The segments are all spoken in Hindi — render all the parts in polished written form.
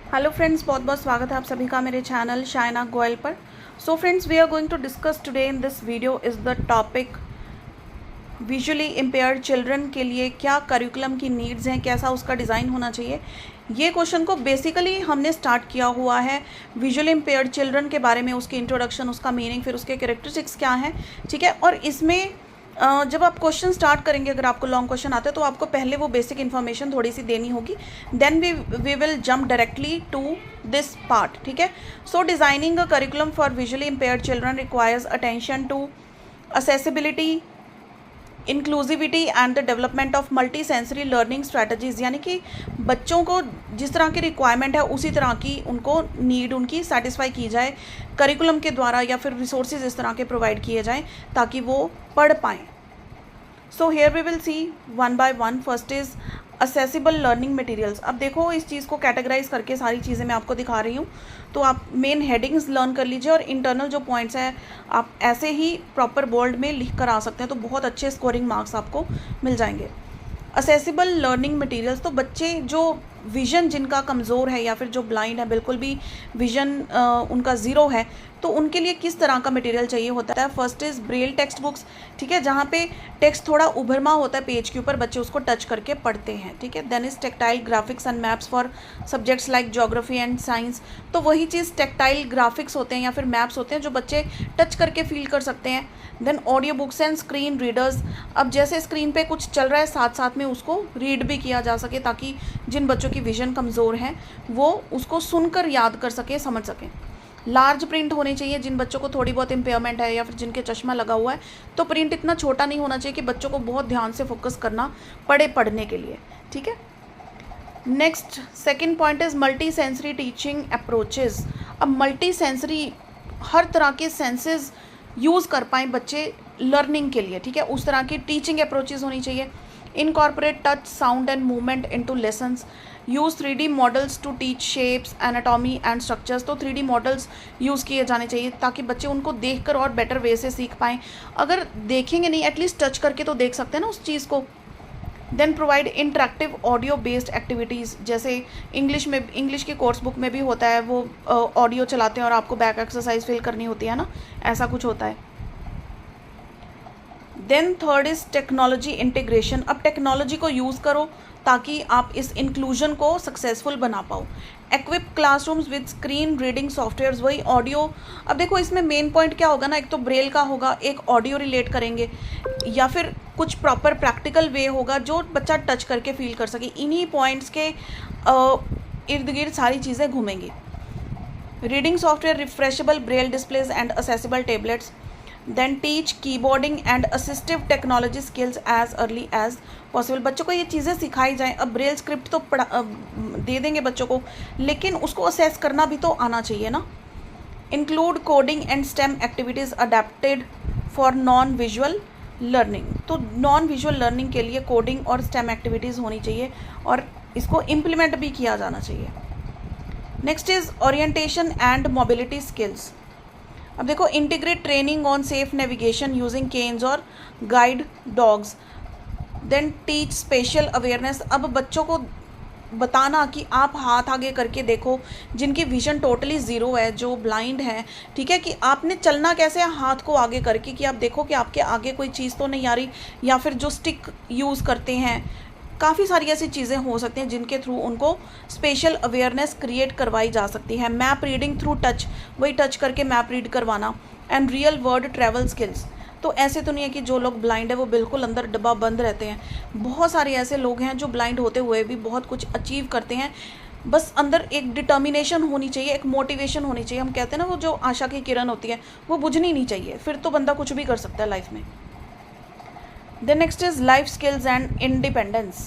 हेलो फ्रेंड्स, बहुत बहुत स्वागत है आप सभी का मेरे चैनल शाइना गोयल पर। So friends, we are going to discuss today in this video is the topic visually impaired children के लिए क्या करिकुलम की नीड्स हैं, कैसा उसका डिज़ाइन होना चाहिए। ये क्वेश्चन को बेसिकली हमने स्टार्ट किया हुआ है विजुअली इम्पेयर्ड चिल्ड्रन के बारे में, उसकी इंट्रोडक्शन, उसका मीनिंग, फिर उसके कैरेक्टरिस्टिक्स क्या हैं, ठीक है। और इसमें जब आप क्वेश्चन स्टार्ट करेंगे, अगर आपको लॉन्ग क्वेश्चन आते हैं तो आपको पहले वो बेसिक इन्फॉर्मेशन थोड़ी सी देनी होगी, then we will jump directly to this part, ठीक है। So designing a curriculum for visually impaired children requires attention to accessibility, inclusivity and the development of multi sensory learning strategies, यानी कि बच्चों को जिस तरह की रिक्वायरमेंट है उसी तरह की उनको नीड उनकी सेटिस्फाई की जाए करिकुलम के द्वारा, या फिर रिसोर्सेज इस तरह के प्रोवाइड किए जाएं ताकि वो पढ़ पाएँ। So here we will see one by one. First is accessible learning materials. अब देखो, इस चीज़ को कैटेगराइज करके सारी चीज़ें मैं आपको दिखा रही हूँ, तो आप मेन हेडिंग्स लर्न कर लीजिए और इंटरनल जो पॉइंट्स हैं आप ऐसे ही प्रॉपर बोल्ड में लिख कर आ सकते हैं, तो बहुत अच्छे स्कोरिंग मार्क्स आपको मिल जाएंगे। असेसिबल लर्निंग मटेरियल्स, तो बच्चे जो विज़न जिनका कमज़ोर है या फिर जो ब्लाइंड है, बिल्कुल भी विज़न उनका ज़ीरो है, तो उनके लिए किस तरह का मटेरियल चाहिए होता है। First is Braille text books, ठीक है, जहाँ पे टेक्स्ट थोड़ा उभरमा होता है पेज के ऊपर, बच्चे उसको टच करके पढ़ते हैं, ठीक है। Then is tactile graphics and maps for subjects like geography and science, तो वही चीज़ टेक्टाइल ग्राफिक्स होते हैं या फिर मैप्स होते हैं जो बच्चे टच करके फील कर सकते हैं। Then audio books and screen readers, अब जैसे स्क्रीन पे कुछ चल रहा है साथ साथ में उसको रीड भी किया जा सके, ताकि जिन बच्चों की विज़न कमज़ोर है वो उसको सुनकर याद कर सके, समझ सकें। लार्ज प्रिंट होनी चाहिए, जिन बच्चों को थोड़ी बहुत इम्पेयरमेंट है या फिर जिनके चश्मा लगा हुआ है, तो प्रिंट इतना छोटा नहीं होना चाहिए कि बच्चों को बहुत ध्यान से फोकस करना पड़े पढ़ने के लिए, ठीक है। Next second point is multi sensory teaching approaches. अब मल्टी सेंसरी, हर तरह के सेंसेस यूज़ कर पाएँ बच्चे लर्निंग के लिए, ठीक है, उस तरह की टीचिंग अप्रोचेस होनी चाहिए। Incorporate touch, sound and movement into lessons, use 3D models to teach shapes, anatomy and structures, तो 3D मॉडल्स यूज़ किए जाने चाहिए ताकि बच्चे उनको देखकर और बेटर वे से सीख पाएँ। अगर देखेंगे नहीं, एटलीस्ट टच करके तो देख सकते हैं ना उस चीज़ को। Then provide interactive audio based activities, जैसे इंग्लिश की कोर्स बुक में भी होता है, वो ऑडियो चलाते हैं और आपको बैक एक्सरसाइज फिल करनी होती है ना, ऐसा कुछ होता है। Then third is technology integration. अब टेक्नोलॉजी को यूज़ करो ताकि आप इस इंक्लूजन को सक्सेसफुल बना पाओ। Equip classrooms with screen reading softwares, वही ऑडियो। अब देखो, इसमें मेन पॉइंट क्या होगा ना, एक तो ब्रेल का होगा, एक ऑडियो रिलेट करेंगे, या फिर कुछ प्रॉपर प्रैक्टिकल वे होगा जो बच्चा टच करके फील कर सके। इन्हीं पॉइंट्स के इर्द गिर्द सारी चीज़ें घूमेंगी। Reading software, refreshable braille displays and accessible tablets. Then teach keyboarding and assistive technology skills as early as possible, बच्चों को ये चीज़ें सिखाई जाएँ। अब ब्रेल स्क्रिप्ट तो दे देंगे बच्चों को, लेकिन उसको असेस करना भी तो आना चाहिए ना। Include coding and stem activities adapted for non visual learning, तो नॉन विजुअल लर्निंग के लिए कोडिंग और स्टेम एक्टिविटीज़ होनी चाहिए और इसको इम्प्लीमेंट भी किया जाना चाहिए। Next is orientation and mobility skills. अब देखो, integrate training on safe navigation using canes और guide dogs. Then teach spatial awareness, अब बच्चों को बताना कि आप हाथ आगे करके देखो, जिनकी विजन टोटली ज़ीरो है, जो ब्लाइंड है, ठीक है, कि आपने चलना कैसे है हाथ को आगे करके, कि आप देखो कि आपके आगे कोई चीज़ तो नहीं आ रही, या फिर जो स्टिक यूज़ करते हैं, काफ़ी सारी ऐसी चीज़ें हो सकती हैं जिनके थ्रू उनको स्पेशल अवेयरनेस क्रिएट करवाई जा सकती है। मैप रीडिंग थ्रू टच, वही टच करके मैप रीड करवाना। And real world travel skills, तो ऐसे तो नहीं है कि जो लोग ब्लाइंड है वो बिल्कुल अंदर डब्बा बंद रहते हैं। बहुत सारे ऐसे लोग हैं जो ब्लाइंड होते हुए भी बहुत कुछ अचीव करते हैं। बस अंदर एक डिटर्मिनेशन होनी चाहिए, एक मोटिवेशन होनी चाहिए। हम कहते हैं ना, वो जो आशा की किरण होती है वो बुझनी नहीं चाहिए, फिर तो बंदा कुछ भी कर सकता है लाइफ में। Then next is life skills and independence.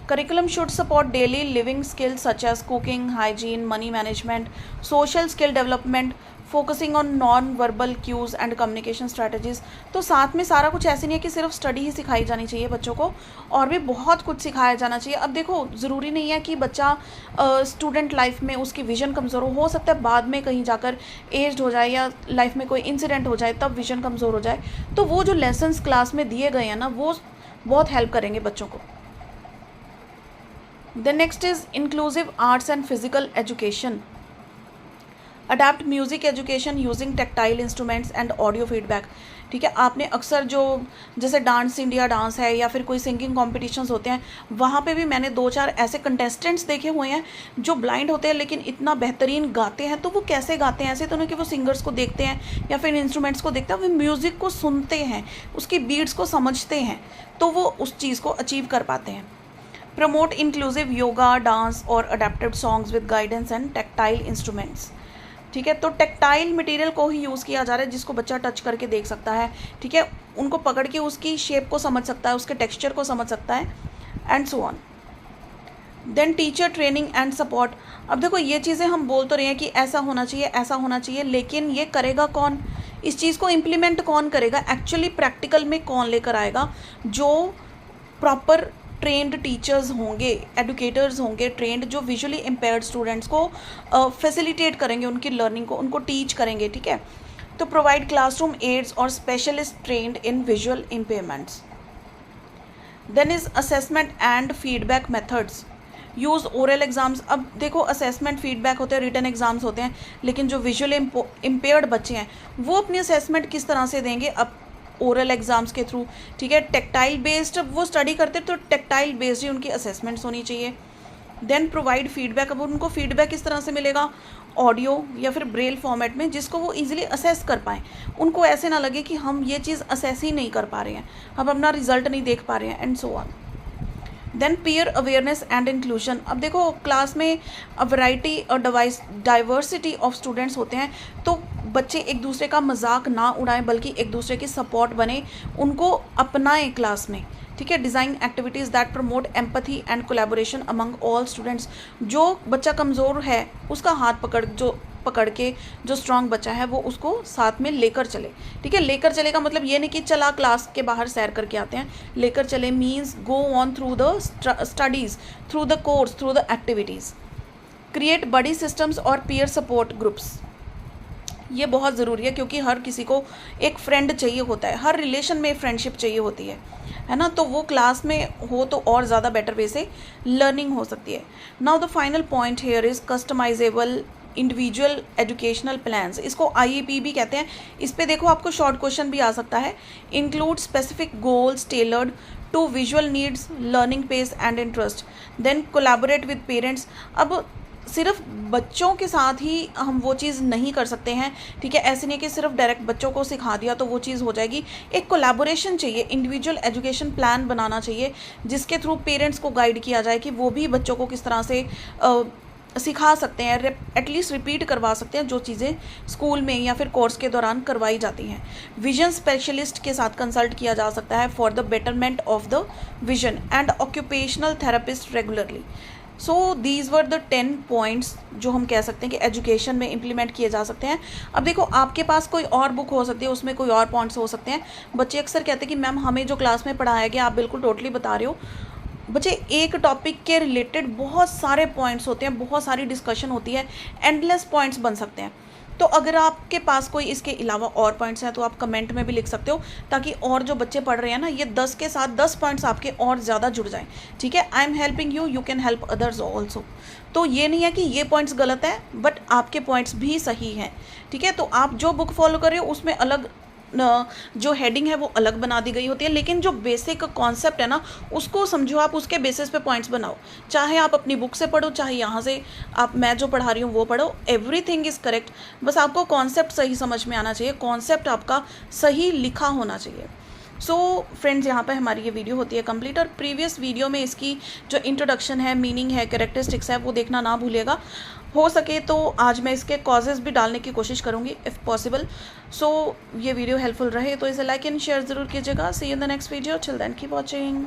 Curriculum should support daily living skills such as cooking, hygiene, money management, social skill development, focusing on non-verbal cues and communication strategies. तो साथ में सारा कुछ ऐसे नहीं है कि सिर्फ स्टडी ही सिखाई जानी चाहिए बच्चों को, और भी बहुत कुछ सिखाया जाना चाहिए। अब देखो, ज़रूरी नहीं है कि बच्चा स्टूडेंट लाइफ में उसकी विज़न कमज़ोर हो सकता है बाद में कहीं जाकर एज्ड हो जाए या लाइफ में कोई इंसिडेंट हो जाए तब विज़न कमज़ोर हो जाए, तो वो जो लेसन्स क्लास में दिए गए हैं ना, वो बहुत हेल्प करेंगे बच्चों को। Then next is inclusive arts and physical education, adapt music education using tactile instruments and audio feedback. ठीक है, आपने अक्सर जो जैसे डांस इंडिया डांस है या फिर कोई सिंगिंग कॉम्पिटिशन्स होते हैं, वहाँ पे भी मैंने 2-4 ऐसे कंटेस्टेंट्स देखे हुए हैं जो ब्लाइंड होते हैं लेकिन इतना बेहतरीन गाते हैं। तो वो कैसे गाते हैं? ऐसे तो नहीं कि वो सिंगर्स को देखते हैं या फिर इंस्ट्रूमेंट्स को देखते हैं, वो म्यूज़िक को सुनते हैं, उसकी बीट्स को समझते हैं, तो वो उस चीज़ को अचीव कर पाते हैं। प्रमोट इंक्लूसिव योगा, डांस और adapted songs with guidance and tactile instruments. ठीक है, तो टेक्टाइल मटेरियल को ही यूज़ किया जा रहा है जिसको बच्चा टच करके देख सकता है। ठीक है, उनको पकड़ के उसकी शेप को समझ सकता है, उसके टेक्सचर को समझ सकता है, and so on. Then teacher training and support. अब देखो, ये चीज़ें हम बोल तो रहे हैं कि ऐसा होना चाहिए, ऐसा होना चाहिए, लेकिन ये करेगा कौन? इस चीज़ को इम्प्लीमेंट कौन करेगा? एक्चुअली प्रैक्टिकल में कौन लेकर आएगा? जो प्रॉपर ट्रेंड टीचर्स होंगे, एडुकेटर्स होंगे ट्रेंड, जो विजुअली इम्पेयर्ड स्टूडेंट्स को फैसिलिटेट करेंगे, उनकी लर्निंग को, उनको टीच करेंगे। ठीक है, तो प्रोवाइड क्लासरूम एड्स और specialist trained in visual impairments. Then is assessment and feedback methods, use oral exams. अब देखो, असेसमेंट फीडबैक होते हैं, रिटन एग्ज़ाम्स होते हैं, लेकिन जो विजुअली इम्पेयर्ड बच्चे हैं वो अपनी असेसमेंट किस तरह से देंगे? अब ओरल एग्ज़ाम्स के थ्रू। ठीक है, टेक्टाइल बेस्ड वो स्टडी करते तो टेक्टाइल बेस्ड ही उनकी असेसमेंट्स होनी चाहिए। Then provide feedback. अब उनको फीडबैक किस तरह से मिलेगा? ऑडियो या फिर ब्रेल फॉर्मेट में, जिसको वो इजीली असेस कर पाएँ। उनको ऐसे ना लगे कि हम ये चीज़ असेस ही नहीं कर पा रहे हैं, हम अपना रिजल्ट नहीं देख पा रहे हैं, and so on. Then peer awareness and inclusion. अब देखो, क्लास में वैरायटी और डाइवर्सिटी ऑफ स्टूडेंट्स होते हैं, तो बच्चे एक दूसरे का मजाक ना उड़ाएं बल्कि एक दूसरे की सपोर्ट बने, उनको अपनाएं क्लास में। ठीक है, design activities that promote empathy and collaboration among all students. जो बच्चा कमज़ोर है उसका हाथ पकड़ के जो स्ट्रांग बच्चा है वो उसको साथ में लेकर चले। ठीक है, लेकर चले का मतलब ये नहीं कि चला क्लास के बाहर सैर करके आते हैं। लेकर चले means go on through the studies, through the course, through the activities. Create buddy systems और पीयर सपोर्ट ग्रुप्स। ये बहुत ज़रूरी है क्योंकि हर किसी को एक फ्रेंड चाहिए होता है, हर रिलेशन में फ्रेंडशिप चाहिए होती है ना? तो वो क्लास में हो तो और ज़्यादा बेटर वे से लर्निंग हो सकती है। Now the final point here is customizable individual educational plans. इसको IEP भी कहते हैं। इस पे देखो, आपको शॉर्ट क्वेश्चन भी आ सकता है। Include specific goals tailored to visual needs, learning pace and interest. Then collaborate with parents. अब सिर्फ बच्चों के साथ ही हम वो चीज़ नहीं कर सकते हैं। ठीक है, ऐसे नहीं कि सिर्फ डायरेक्ट बच्चों को सिखा दिया तो वो चीज़ हो जाएगी। एक कोलैबोरेशन चाहिए, इंडिविजुअल एजुकेशन प्लान बनाना चाहिए जिसके थ्रू पेरेंट्स को गाइड किया जाए कि वो भी बच्चों को किस तरह से सिखा सकते हैं, एटलीस्ट रिपीट करवा सकते हैं जो चीज़ें स्कूल में या फिर कोर्स के दौरान करवाई जाती हैं। विजन स्पेशलिस्ट के साथ कंसल्ट किया जा सकता है for the betterment of the vision and occupational therapist regularly. So these were the 10 points जो हम कह सकते हैं कि एजुकेशन में इम्प्लीमेंट किए जा सकते हैं। अब देखो, आपके पास कोई और बुक हो सकती है, उसमें कोई और पॉइंट्स हो सकते हैं। बच्चे अक्सर कहते हैं कि मैम हमें जो क्लास में पढ़ाया गया आप बिल्कुल टोटली बता रहे हो। बच्चे, एक टॉपिक के रिलेटेड बहुत सारे पॉइंट्स होते हैं, बहुत सारी डिस्कशन होती है, एंडलेस पॉइंट्स बन सकते हैं। तो अगर आपके पास कोई इसके अलावा और पॉइंट्स हैं तो आप कमेंट में भी लिख सकते हो, ताकि और जो बच्चे पढ़ रहे हैं ना, ये 10 के साथ 10 पॉइंट्स आपके और ज़्यादा जुड़ जाएं। ठीक है, I am helping you, you can help others also. तो ये नहीं है कि ये पॉइंट्स गलत है, बट आपके पॉइंट्स भी सही हैं। ठीक है, तो आप जो बुक फॉलो कर रहे हो उसमें अलग जो हेडिंग है वो अलग बना दी गई होती है, लेकिन जो बेसिक कॉन्सेप्ट है ना उसको समझो, आप उसके बेसिस पे पॉइंट्स बनाओ। चाहे आप अपनी बुक से पढ़ो, चाहे यहाँ से आप मैं जो पढ़ा रही हूँ वो पढ़ो, एवरीथिंग इज़ करेक्ट। बस आपको कॉन्सेप्ट सही समझ में आना चाहिए, कॉन्सेप्ट आपका सही लिखा होना चाहिए। सो फ्रेंड्स, यहाँ पे हमारी ये वीडियो होती है कंप्लीट, और प्रीवियस वीडियो में इसकी जो इंट्रोडक्शन है, मीनिंग है, कैरेक्टरिस्टिक्स है, वो देखना ना भूलिएगा। हो सके तो आज मैं इसके कॉजेज़ भी डालने की कोशिश करूँगी इफ़ पॉसिबल। सो ये वीडियो हेल्पफुल रहे तो इसे लाइक एंड शेयर ज़रूर कीजिएगा। See you in the next video, till then keep watching.